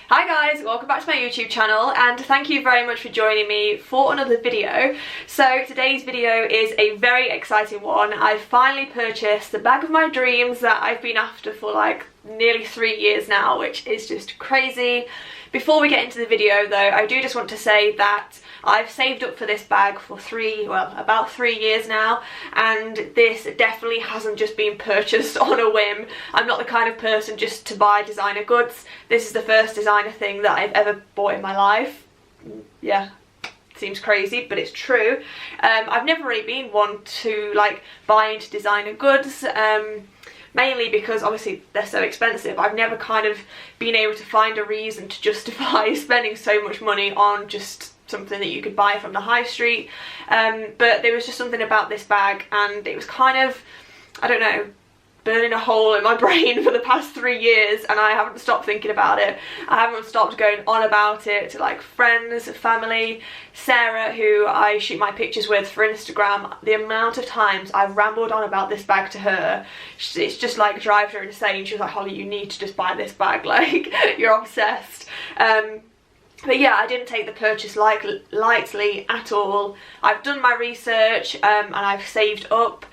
Hi guys, welcome back to my YouTube channel and thank you very much for joining me for another video. So today's video is a very exciting one. I finally purchased the bag of my dreams that I've been after for like nearly 3 years now, which is just crazy. Before we get into the video though, I do just want to say that I've saved up for this bag for about 3 years now, and this definitely hasn't just been purchased on a whim. I'm not the kind of person just to buy designer goods. This is the first designer thing that I've ever bought in my life. Yeah, seems crazy, but it's true. I've never really been one to like buy into designer goods. Mainly because obviously they're so expensive. I've never kind of been able to find a reason to justify spending so much money on just something that you could buy from the high street. But there was just something about this bag, and it was kind of, I don't know, burning a hole in my brain for the past 3 years, and I haven't stopped thinking about it. I haven't stopped going on about it to like friends, family. Sarah, who I shoot my pictures with for Instagram, the amount of times I've rambled on about this bag to her, it's just like drives her insane. She was like, Holly, you need to just buy this bag, like you're obsessed. But yeah, I didn't take the purchase lightly at all. I've done my research and I've saved up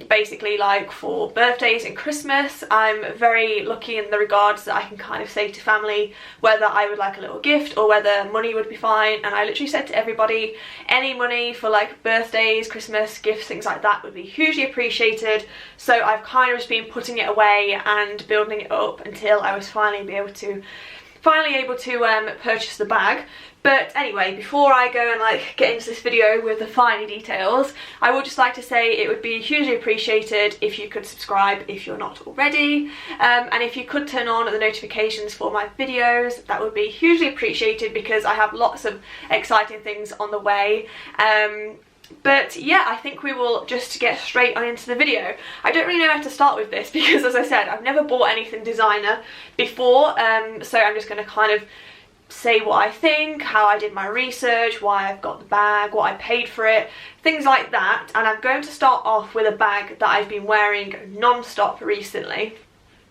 basically like for birthdays and Christmas. I'm very lucky in the regards that I can kind of say to family whether I would like a little gift or whether money would be fine, and I literally said to everybody any money for like birthdays, Christmas, gifts, things like that would be hugely appreciated. So I've kind of just been putting it away and building it up until I was finally able to purchase the bag. But anyway, before I go and like get into this video with the finer details, I would just like to say it would be hugely appreciated if you could subscribe if you're not already, and if you could turn on the notifications for my videos, that would be hugely appreciated because I have lots of exciting things on the way. But yeah, I think we will just get straight on into the video. I don't really know how to start with this because, as I said, I've never bought anything designer before, so I'm just going to kind of say what I think, how I did my research, why I've got the bag, what I paid for it, things like that. And I'm going to start off with a bag that I've been wearing non-stop recently.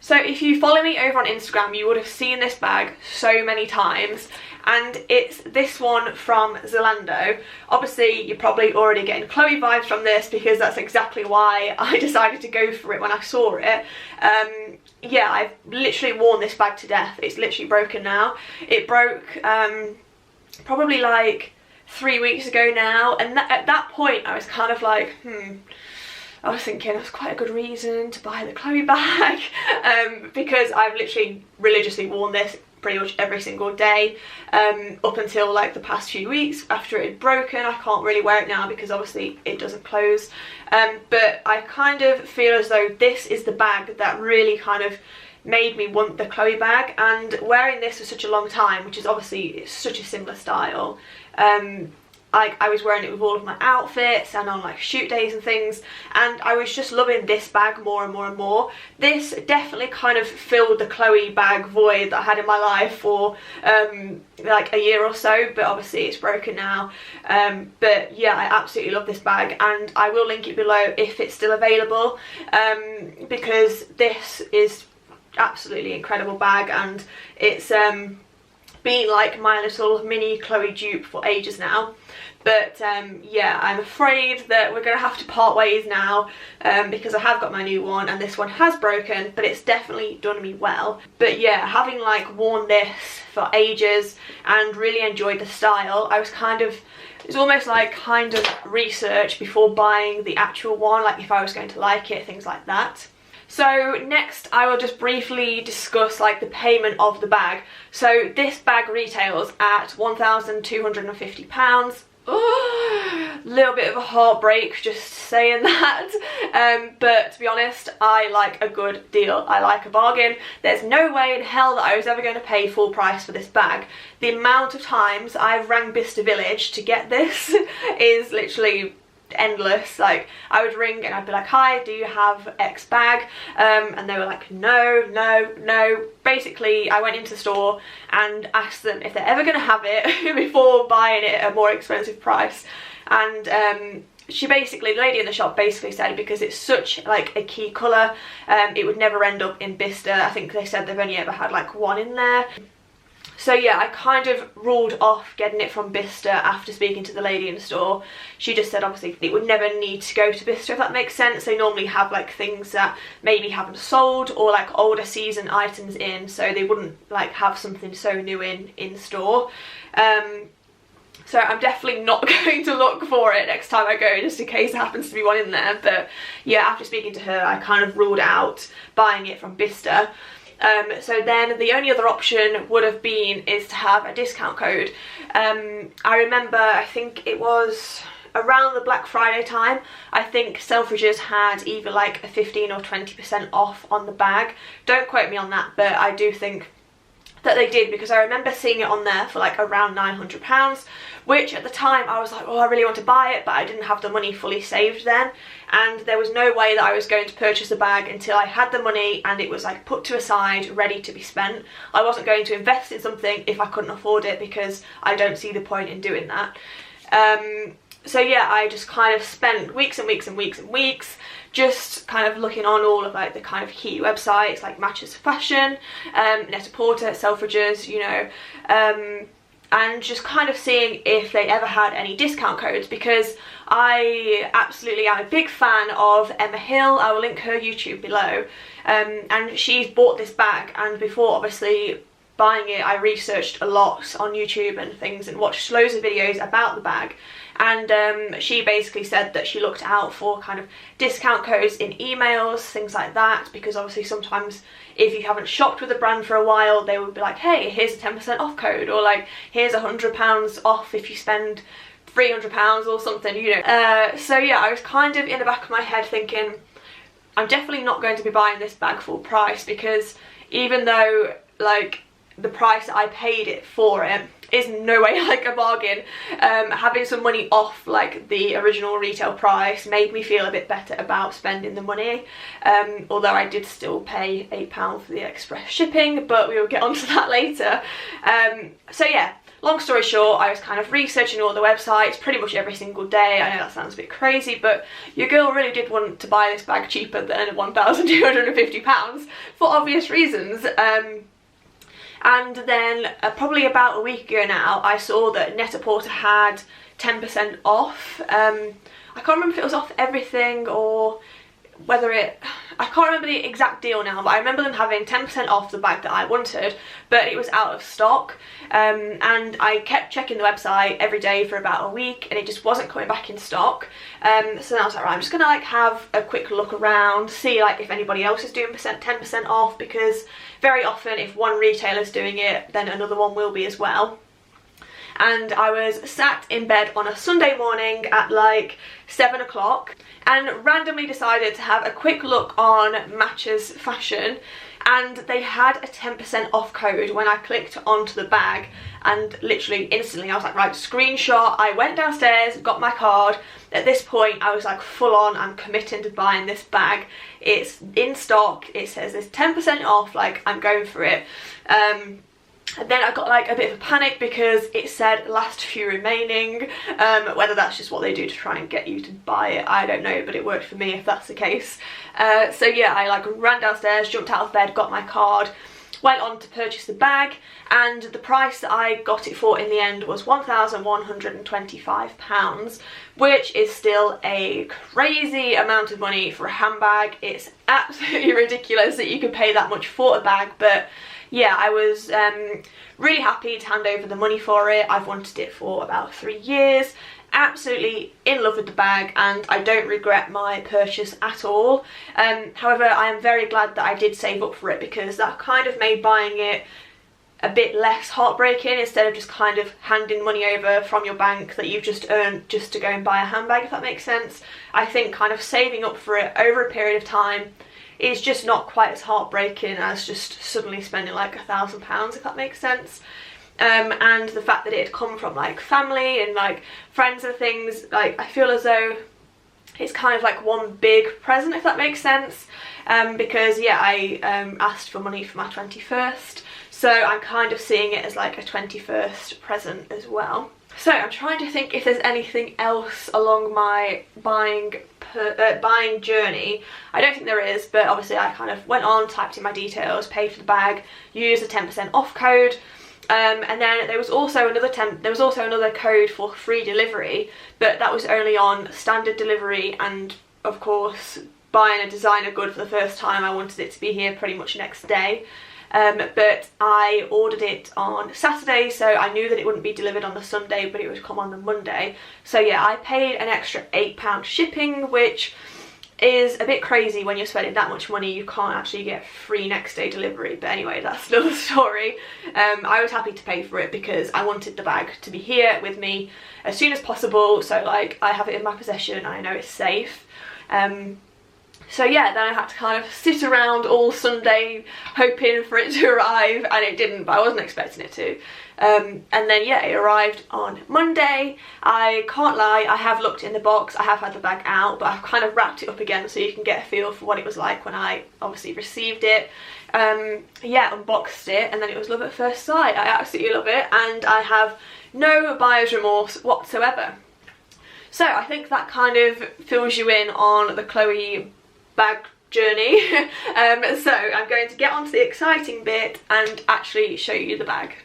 So if you follow me over on Instagram, you would have seen this bag so many times, and it's this one from Zalando. Obviously you're probably already getting Chloe vibes from this because that's exactly why I decided to go for it when I saw it. Yeah, I've literally worn this bag to death. It's literally broken now. It broke probably like 3 weeks ago now, and at that point I was kind of like, I was thinking that's quite a good reason to buy the Chloe bag, because I've literally religiously worn this pretty much every single day up until like the past few weeks after it had broken. I can't really wear it now because obviously it doesn't close, but I kind of feel as though this is the bag that really kind of made me want the Chloe bag, and wearing this for such a long time, which is obviously it's such a similar style, I was wearing it with all of my outfits and on like shoot days and things, and I was just loving this bag more and more and more. This definitely kind of filled the Chloe bag void that I had in my life for like a year or so, but obviously it's broken now. But yeah, I absolutely love this bag, and I will link it below if it's still available, because this is absolutely incredible bag, and it's been like my little mini Chloe dupe for ages now. But yeah, I'm afraid that we're going to have to part ways now, because I have got my new one and this one has broken, but it's definitely done me well. But yeah, having like worn this for ages and really enjoyed the style, I was kind of, it's almost like kind of research before buying the actual one, like if I was going to like it, things like that. So next I will just briefly discuss like the payment of the bag. So this bag retails at £1,250. Oh, little bit of a heartbreak just saying that, but to be honest, I like a good deal. I like a bargain. There's no way in hell that I was ever going to pay full price for this bag. The amount of times I've rang Bicester Village to get this is literally endless. Like I would ring and I'd be like, hi, do you have X bag? And they were like, no. Basically I went into the store and asked them if they're ever going to have it before buying it at a more expensive price, and she basically, the lady in the shop basically said because it's such like a key colour, it would never end up in Bicester. I think they said they've only ever had like one in there. So yeah, I kind of ruled off getting it from Bicester after speaking to the lady in the store. She just said obviously it would never need to go to Bicester, if that makes sense. They normally have like things that maybe haven't sold, or like older season items in, so they wouldn't like have something so new in store. So I'm definitely not going to look for it next time I go, just in case there happens to be one in there. But yeah, after speaking to her, I kind of ruled out buying it from Bicester. So then the only other option would have been is to have a discount code. I remember, I think it was around the Black Friday time, I think Selfridges had either like a 15 or 20% off on the bag. Don't quote me on that, but I do think that they did, because I remember seeing it on there for like around £900, which at the time I was like, oh, I really want to buy it, but I didn't have the money fully saved then, and there was no way that I was going to purchase the bag until I had the money and it was like put to a side, ready to be spent. I wasn't going to invest in something if I couldn't afford it, because I don't see the point in doing that. So yeah, I just kind of spent weeks and weeks and weeks and weeks just kind of looking on all of like the kind of key websites like Matches Fashion, Net-a-Porter, Selfridges, you know, and just kind of seeing if they ever had any discount codes, because I absolutely am a big fan of Emma Hill. I will link her YouTube below, and she's bought this bag, and before obviously buying it I researched a lot on YouTube and things and watched loads of videos about the bag, and she basically said that she looked out for kind of discount codes in emails, things like that, because obviously sometimes if you haven't shopped with a brand for a while, they would be like, hey, here's a 10% off code, or like here's £100 off if you spend £300 or something, you know. So yeah, I was kind of in the back of my head thinking, I'm definitely not going to be buying this bag full price, because even though like the price that I paid it for it is no way like a bargain, having some money off like the original retail price made me feel a bit better about spending the money, although I did still pay £8 for the express shipping, but we will get onto that later. So yeah, long story short, I was kind of researching all the websites pretty much every single day. I know that sounds a bit crazy, but your girl really did want to buy this bag cheaper than £1,250 for obvious reasons. And then probably about a week ago now, I saw that Net-a-Porter had 10% off. I can't remember if it was off everything or whether it... I can't remember the exact deal now, but I remember them having 10% off the bag that I wanted, but it was out of stock. And I kept checking the website every day for about a week and it just wasn't coming back in stock. So then I was like, right, I'm just gonna like have a quick look around, see like if anybody else is doing 10% off, because very often if one retailer's doing it, then another one will be as well. And I was sat in bed on a Sunday morning at like 7 o'clock and randomly decided to have a quick look on Matches Fashion, and they had a 10% off code when I clicked onto the bag, and literally instantly I was like, right, screenshot. I went downstairs, got my card. At this point I was like full on, I'm committing to buying this bag. It's in stock, it says it's 10% off, like I'm going for it. And then I got like a bit of a panic because it said last few remaining. Whether that's just what they do to try and get you to buy it, I don't know, but it worked for me if that's the case. So yeah, I like ran downstairs, jumped out of bed, got my card, went on to purchase the bag, and the price that I got it for in the end was £1,125, which is still a crazy amount of money for a handbag. It's absolutely ridiculous that you could pay that much for a bag, but yeah, I was really happy to hand over the money for it. I've wanted it for about 3 years. Absolutely in love with the bag, and I don't regret my purchase at all. However, I am very glad that I did save up for it, because that kind of made buying it a bit less heartbreaking, instead of just kind of handing money over from your bank that you've just earned just to go and buy a handbag, if that makes sense. I think kind of saving up for it over a period of time is just not quite as heartbreaking as just suddenly spending like £1,000, if that makes sense. And the fact that it had come from like family and like friends and things, like I feel as though it's kind of like one big present, if that makes sense. Because yeah, I asked for money for my 21st, so I'm kind of seeing it as like a 21st present as well. So I'm trying to think if there's anything else along my buying journey. I don't think there is, but obviously I kind of went on, typed in my details, paid for the bag, used a 10% off code. And then there was also another code for free delivery, but that was only on standard delivery, and of course buying a designer good for the first time, I wanted it to be here pretty much next day. But I ordered it on Saturday, so I knew that it wouldn't be delivered on the Sunday, but it would come on the Monday. So yeah, I paid an extra £8 shipping, which is a bit crazy when you're spending that much money. You can't actually get free next day delivery, but anyway, that's another story. I was happy to pay for it because I wanted the bag to be here with me as soon as possible, so like I have it in my possession and I know it's safe. So yeah, then I had to kind of sit around all Sunday hoping for it to arrive, and it didn't, but I wasn't expecting it to. And then yeah, it arrived on Monday. I can't lie, I have looked in the box, I have had the bag out, but I've kind of wrapped it up again so you can get a feel for what it was like when I obviously received it. Yeah, unboxed it, and then it was love at first sight. I absolutely love it, and I have no buyer's remorse whatsoever. So I think that kind of fills you in on the Chloe bag journey. So I'm going to get on to the exciting bit and actually show you the bag.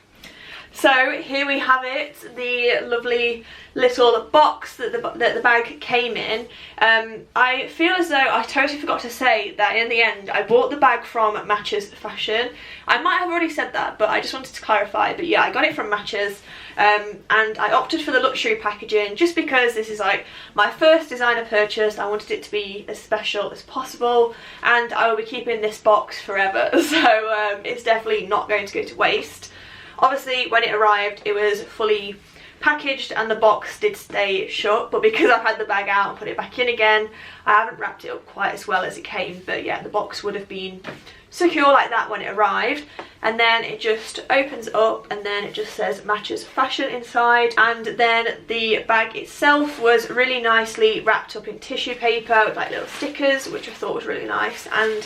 So here we have it, the lovely little box that the bag came in. I feel as though I totally forgot to say that in the end I bought the bag from Matches Fashion. I might have already said that, but I just wanted to clarify. But yeah, I got it from Matches, and I opted for the luxury packaging just because this is like my first designer purchase. I wanted it to be as special as possible, and I will be keeping this box forever, so it's definitely not going to go to waste. Obviously when it arrived it was fully packaged and the box did stay shut, but because I've had the bag out and put it back in again, I haven't wrapped it up quite as well as it came. But yeah, the box would have been secure like that when it arrived, and then it just opens up and then it just says Matches Fashion inside, and then the bag itself was really nicely wrapped up in tissue paper with like little stickers, which I thought was really nice and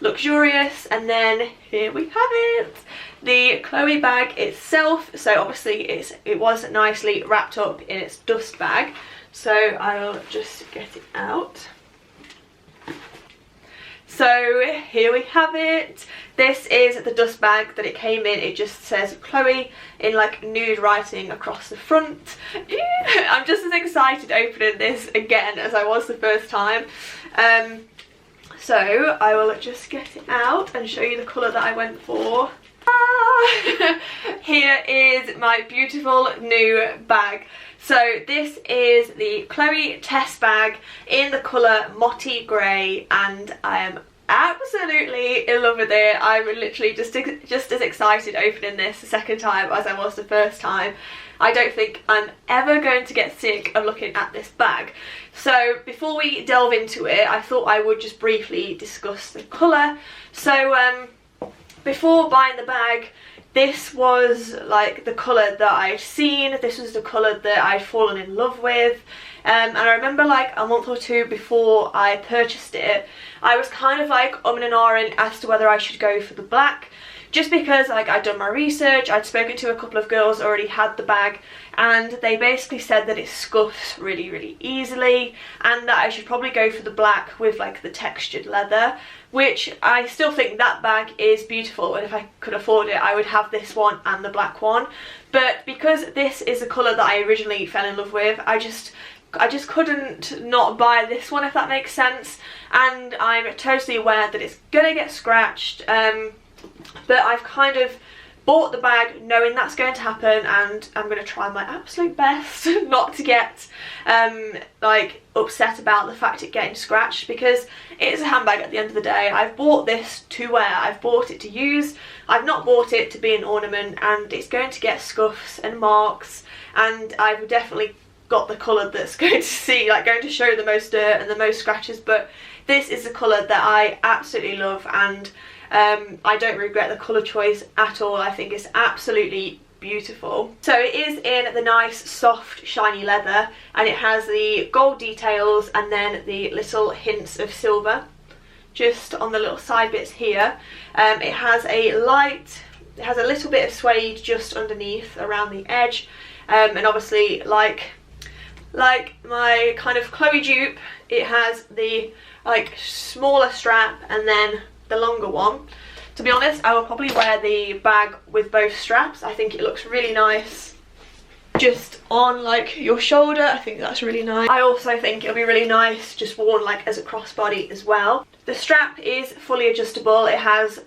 luxurious. And then here we have it, the Chloe bag itself. So obviously it was nicely wrapped up in its dust bag, so I'll just get it out. So here we have it. This is the dust bag that it came in. It just says Chloe in like nude writing across the front. I'm just as excited opening this again as I was the first time. So I will just get it out and show you the colour that I went for. Here is my beautiful new bag. So this is the Chloe Tess bag in the colour Motty Grey, and I am absolutely in love with it. I'm literally just as excited opening this the second time as I was the first time. I don't think I'm ever going to get sick of looking at this bag. So before we delve into it, I thought I would just briefly discuss the colour. So before buying the bag, this was like the colour that I'd seen. This was the colour that I'd fallen in love with. And I remember like a month or two before I purchased it, I was kind of like and ahhing as to whether I should go for the black. Just because like I'd done my research, I'd spoken to a couple of girls that already had the bag, and they basically said that it scuffs really, really easily, and that I should probably go for the black with like the textured leather, which I still think that bag is beautiful, and if I could afford it I would have this one and the black one. But because this is the colour that I originally fell in love with, I just couldn't not buy this one, if that makes sense. And I'm totally aware that it's gonna get scratched, but I've kind of bought the bag knowing that's going to happen, and I'm going to try my absolute best not to get like upset about the fact it getting scratched, because it is a handbag at the end of the day. I've bought this to wear, I've bought it to use, I've not bought it to be an ornament, and it's going to get scuffs and marks, and I've definitely got the colour that's going to show the most dirt and the most scratches. But this is the colour that I absolutely love, and I don't regret the colour choice at all. I think it's absolutely beautiful. So it is in the nice soft shiny leather, and it has the gold details and then the little hints of silver just on the little side bits here. It has a little bit of suede just underneath around the edge, and obviously like my kind of Chloe dupe, it has the like smaller strap and then the longer one. To be honest, I will probably wear the bag with both straps. I think it looks really nice just on like your shoulder. I think that's really nice. I also think it'll be really nice just worn like as a crossbody as well. The strap is fully adjustable. It has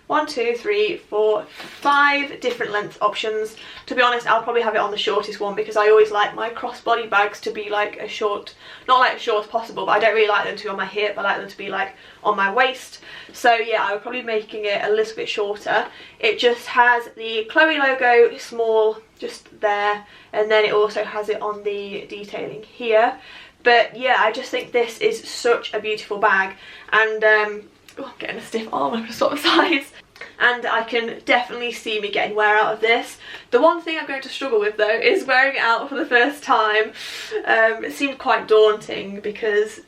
5 different length options. To be honest, I'll probably have it on the shortest one because I always like my crossbody bags to be like a short, not like as short as possible, but I don't really like them to be on my hip. I like them to be like on my waist. So yeah, I would probably be making it a little bit shorter. It just has the Chloe logo small just there, and then it also has it on the detailing here. But yeah, I just think this is such a beautiful bag, and oh, I'm getting a stiff arm, I'm going to swap the sides. And I can definitely see me getting wear out of this. The one thing I'm going to struggle with though is wearing it out for the first time. It seemed quite daunting because,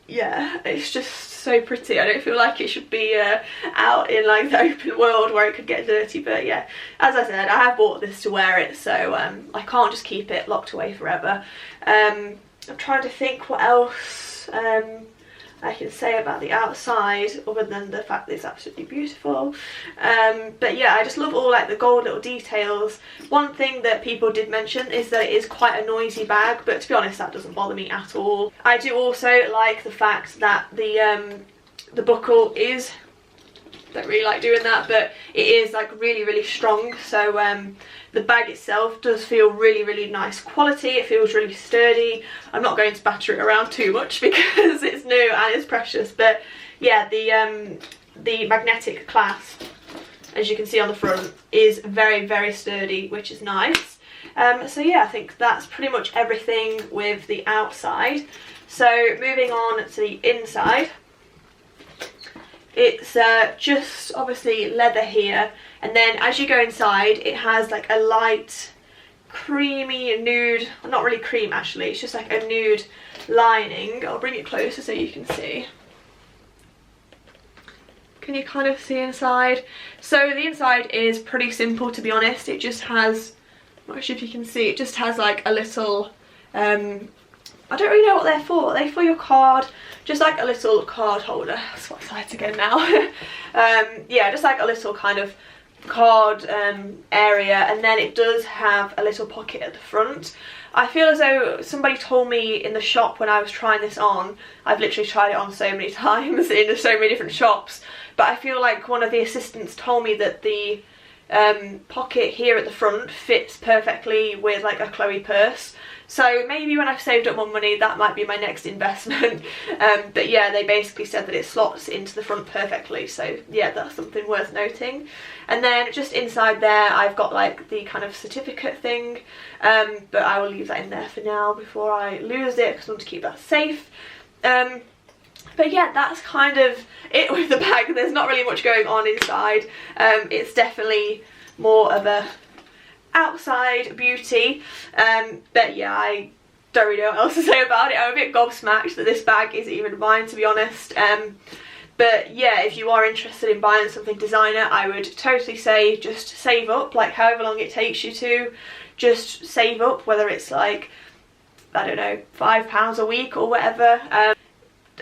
yeah, it's just so pretty. I don't feel like it should be out in like the open world where it could get dirty, but yeah, as I said, I have bought this to wear it, so I can't just keep it locked away forever. I'm trying to think what else I can say about the outside other than the fact that it's absolutely beautiful. But yeah, I just love all like the gold little details. One thing that people did mention is that it is quite a noisy bag, but to be honest, that doesn't bother me at all. I do also like the fact that the buckle is, don't really like doing that, but it is like really strong, so the bag itself does feel really nice quality. It feels really sturdy. I'm not going to batter it around too much because it's new and it's precious, but yeah, the magnetic clasp, as you can see on the front, is very sturdy, which is nice. So yeah, I think that's pretty much everything with the outside. So moving on to the inside, it's just obviously leather here, and then as you go inside it has like a light creamy nude, not really cream actually, it's just like a nude lining. I'll bring it closer so you can see. Can you kind of see inside? So the inside is pretty simple, to be honest. It just has, I'm not sure if you can see, it just has like a little I don't really know what they're for. Are they for your card? Just like a little card holder. Swap sides again now. Yeah, just like a little kind of card area, and then it does have a little pocket at the front. I feel as though somebody told me in the shop when I was trying this on, I've literally tried it on so many times in so many different shops, but I feel like one of the assistants told me that the pocket here at the front fits perfectly with like a Chloe purse. So maybe when I've saved up more money, that might be my next investment. But yeah, they basically said that it slots into the front perfectly. So yeah, that's something worth noting. And then just inside there, I've got like the kind of certificate thing. But I will leave that in there for now before I lose it, because I want to keep that safe. But yeah, that's kind of it with the bag. There's not really much going on inside. It's definitely more of a outside beauty, but yeah, I don't really know what else to say about it. I'm a bit gobsmacked that this bag is even mine, to be honest. But yeah, if you are interested in buying something designer, I would totally say just save up, like however long it takes you to, just save up, whether it's like, I don't know, £5 a week or whatever.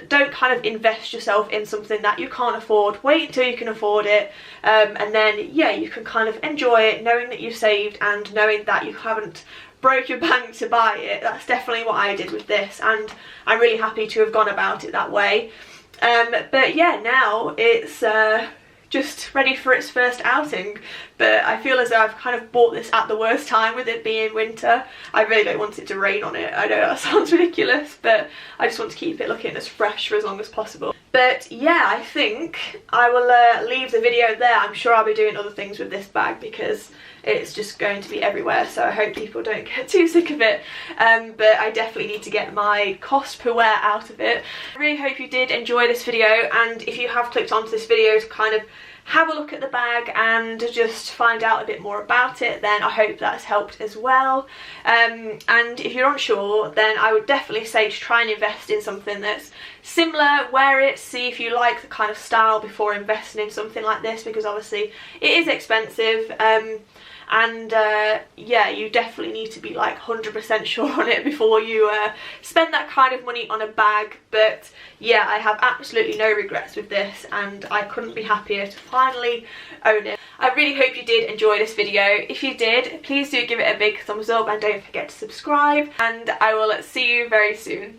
Don't kind of invest yourself in something that you can't afford. Wait until you can afford it, and then yeah, you can kind of enjoy it knowing that you've saved and knowing that you haven't broke your bank to buy it. That's definitely what I did with this, and I'm really happy to have gone about it that way. But yeah, now it's just ready for its first outing, but I feel as though I've kind of bought this at the worst time with it being winter. I really don't want it to rain on it. I know that sounds ridiculous, but I just want to keep it looking as fresh for as long as possible. But yeah, I think I will leave the video there. I'm sure I'll be doing other things with this bag because it's just going to be everywhere, so I hope people don't get too sick of it. But I definitely need to get my cost per wear out of it. I really hope you did enjoy this video, and if you have clicked onto this video to kind of have a look at the bag and just find out a bit more about it, then I hope that's helped as well. And if you're unsure, then I would definitely say to try and invest in something that's similar, wear it, see if you like the kind of style before investing in something like this, because obviously it is expensive. and yeah, you definitely need to be like 100% sure on it before you spend that kind of money on a bag. But yeah, I have absolutely no regrets with this, and I couldn't be happier to finally own it. I really hope you did enjoy this video. If you did, please do give it a big thumbs up and don't forget to subscribe, and I will see you very soon.